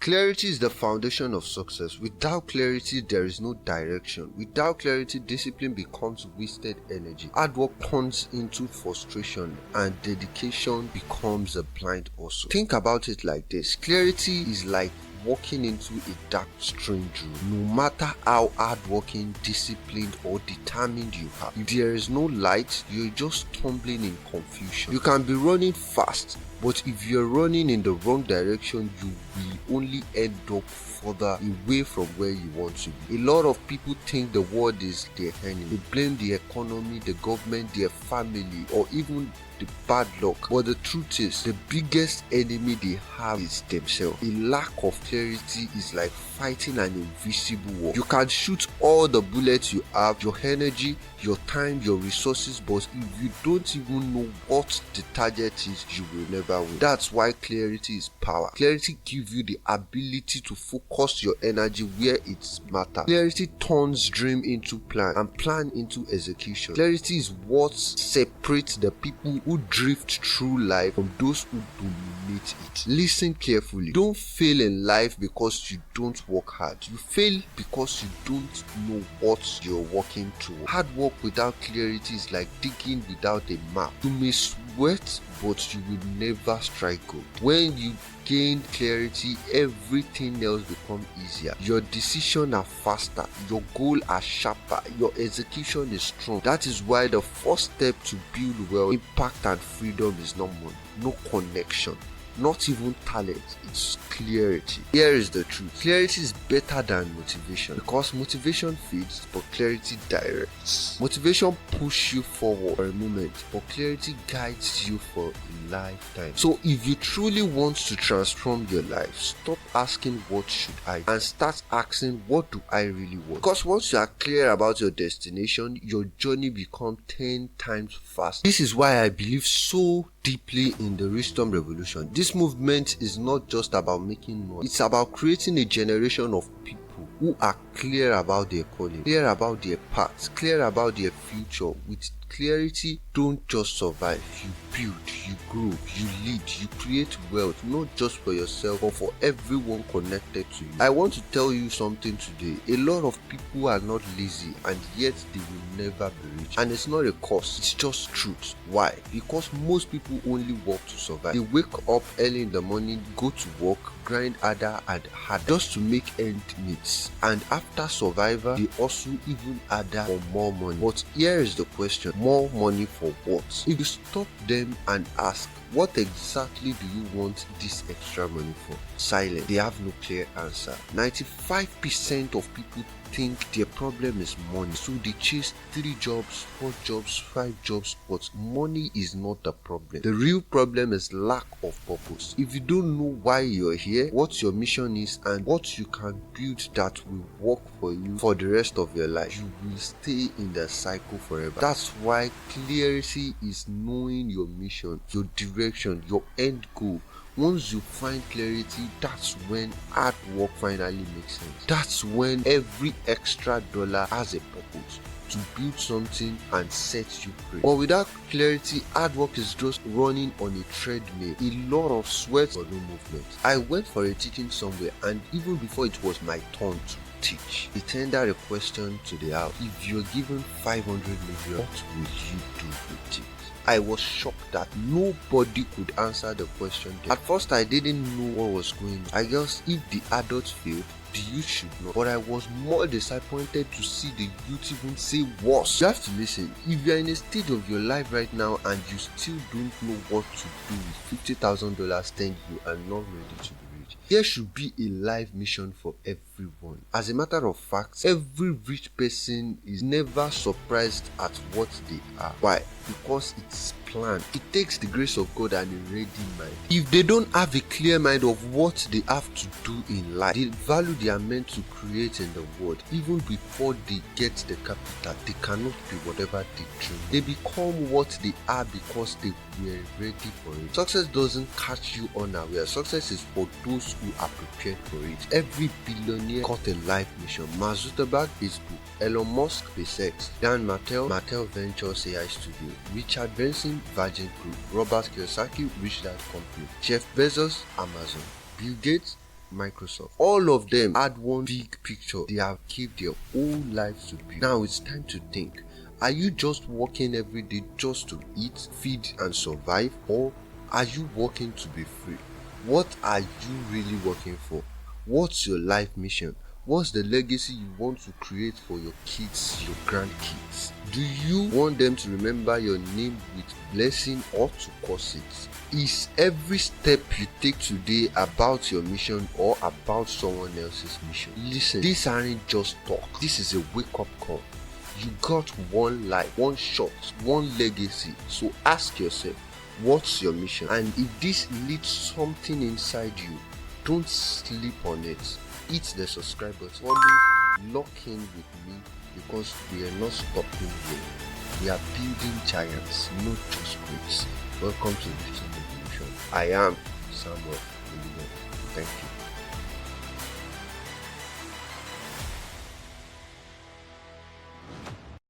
Clarity is the foundation of success. Without clarity, there is no direction. Without clarity, discipline becomes wasted energy. Hard work turns into frustration and dedication becomes a blind hustle. Think about it like this. Clarity is like walking into a dark, strange room. No matter how hardworking, disciplined, or determined you are, if there is no light, you're just tumbling in confusion. You can be running fast, but if you're running in the wrong direction, you will only end up further away from where you want to be. A lot of people think the world is their enemy. They blame the economy, the government, their family, or even the bad luck. But the truth is, the biggest enemy they have is themselves. A lack of clarity is like fighting an invisible war. You can shoot all the bullets you have, your energy, your time, your resources, but if you don't even know what the target is, you will never win. That's why clarity is power. Clarity gives you the ability to focus your energy where it matters. Clarity turns dream into plan and plan into execution. Clarity is what separates the people who drift through life from those who dominate it. Listen carefully. Don't fail in life because you don't work hard. You fail because you don't know what you're working toward. Hard work without clarity is like digging without a map. You may sweat, but you will never strike gold. When you gain clarity, everything else becomes easier. Your decisions are faster, your goals are sharper, your execution is strong. That is why the first step to build wealth, impact, and freedom is not money, no connection, not even talent, it's clarity. Here is the truth. Clarity is better than motivation because motivation feeds, but clarity directs. Motivation pushes you forward for a moment, but clarity guides you for a lifetime. So if you truly want to transform your life, stop asking what should I and start asking what do I really want. Because once you are clear about your destination, your journey becomes 10 times faster. This is why I believe so deeply in the Reichtum Revolution. This movement is not just about making money, it's about creating a generation of people who are clear about their calling, clear about their path, clear about their future. With clarity, don't just survive, you build, you grow, you lead, you create wealth, not just for yourself but for everyone connected to you. I want to tell you something today. A lot of people are not lazy and yet they will never be rich, and it's not a curse, it's just truth. Why? Because most people only work to survive. They wake up early in the morning, go to work, grind harder and harder just to make ends meet, and after survival they also even harder for more money. But here is the question: more money for what? If you stop them and ask, what exactly do you want this extra money for? Silent. They have no clear answer. 95% of people think their problem is money, so they chase 3 jobs, 4 jobs, 5 jobs, but money is not the problem. The real problem is lack of purpose. If you don't know why you're here, what your mission is, and what you can build that will work for you for the rest of your life, you will stay in the cycle forever. That's why clarity is knowing your mission, your direction, your end goal. Once you find clarity, that's when hard work finally makes sense. That's when every extra dollar has a purpose, to build something and set you free. But without clarity, hard work is just running on a treadmill, a lot of sweat or no movement. I went for a teaching somewhere, and even before it was my turn to teach, they tendered a question to the house: if you're given 500 million, what will you do with it? I was shocked that nobody could answer the question. At first I didn't know what was going on. I guess if the adults failed, the youth should not. But I was more disappointed to see the youth even say worse. You have to listen. If you are in a stage of your life right now and you still don't know what to do with $50,000 thank you are not ready to be rich, there should be a life mission for everyone. As a matter of fact, every rich person is never surprised at what they are. Why? Because it's planned. It takes the grace of God and a ready mind. If they don't have a clear mind of what they have to do in life, the value they are meant to create in the world, even before they get the capital, they cannot be whatever they dream. They become what they are because they were ready for it. Success doesn't catch you unaware. Success is for those who are prepared for it. Every billionaire got a life mission. Mark Zuckerberg, Facebook; Elon Musk, SpaceX; Dan Mattel Ventures AI Studio; Richard Branson, Virgin Group; Robert Kiyosaki, Rich Dad Company; Jeff Bezos, Amazon; Bill Gates, Microsoft. All of them had one big picture they have given their whole lives to build. Now it's time to think. Are you just working every day just to eat, feed and survive, or are you working to be free? What are you really working for? What's your life mission? What's the legacy you want to create for your kids, your grandkids? Do you want them to remember your name with blessing or to curse it? Is every step you take today about your mission or about someone else's mission? Listen, these aren't just talk. This is a wake-up call. You got one life, one shot, one legacy. So ask yourself, what's your mission? And if this leads something inside you, don't sleep on it. Hit the subscribe button. Follow, lock in with me, because we are not stopping here. We are building giants, not just greats. Welcome to Reichtum Revolution. I am Samuel. Thank you.